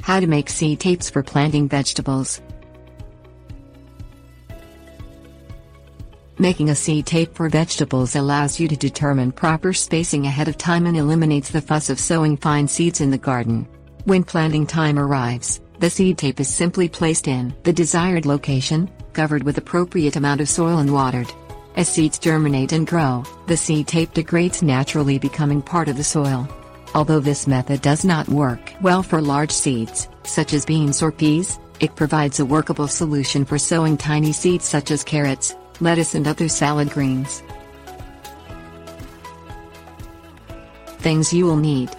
How to make seed tapes for planting vegetables. Making a seed tape for vegetables allows you to determine proper spacing ahead of time and eliminates the fuss of sowing fine seeds in the garden. When planting time arrives, the seed tape is simply placed in the desired location, covered with appropriate amount of soil and watered. As seeds germinate and grow, the seed tape degrades naturally, becoming part of the soil. Although this method does not work well for large seeds, such as beans or peas, it provides a workable solution for sowing tiny seeds such as carrots, lettuce and other salad greens. Things you will need: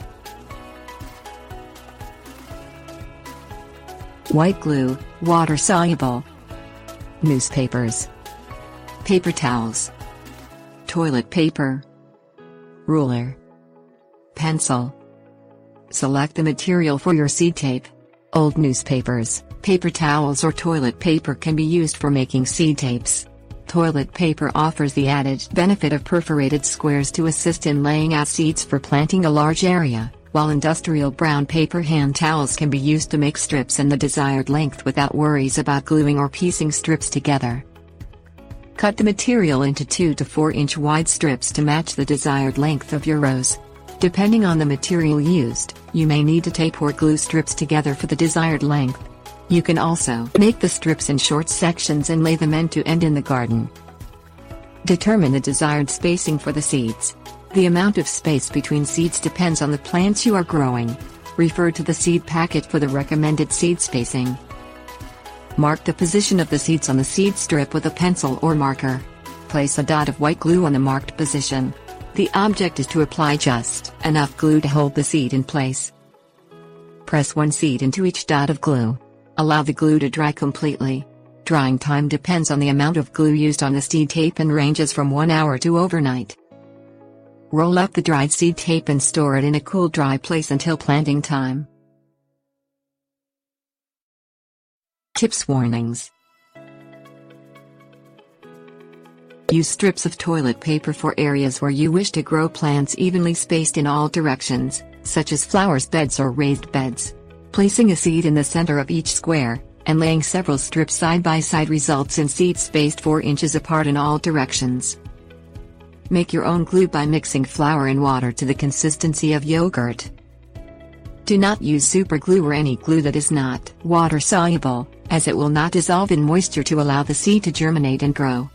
white glue, water-soluble, newspapers, paper towels, toilet paper, ruler, pencil. Select the material for your seed tape. Old newspapers, paper towels or toilet paper can be used for making seed tapes. Toilet paper offers the added benefit of perforated squares to assist in laying out seeds for planting a large area, while industrial brown paper hand towels can be used to make strips in the desired length without worries about gluing or piecing strips together. Cut the material into 2 to 4 inch wide strips to match the desired length of your rows. Depending on the material used, you may need to tape or glue strips together for the desired length. You can also make the strips in short sections and lay them end to end in the garden. Determine the desired spacing for the seeds. The amount of space between seeds depends on the plants you are growing. Refer to the seed packet for the recommended seed spacing. Mark the position of the seeds on the seed strip with a pencil or marker. Place a dot of white glue on the marked position. The object is to apply just enough glue to hold the seed in place. Press one seed into each dot of glue. Allow the glue to dry completely. Drying time depends on the amount of glue used on the seed tape and ranges from 1 hour to overnight. Roll up the dried seed tape and store it in a cool, dry place until planting time. Tips: warnings. Use strips of toilet paper for areas where you wish to grow plants evenly spaced in all directions, such as flower beds or raised beds. Placing a seed in the center of each square, and laying several strips side by side results in seeds spaced 4 inches apart in all directions. Make your own glue by mixing flour and water to the consistency of yogurt. Do not use super glue or any glue that is not water soluble, as it will not dissolve in moisture to allow the seed to germinate and grow.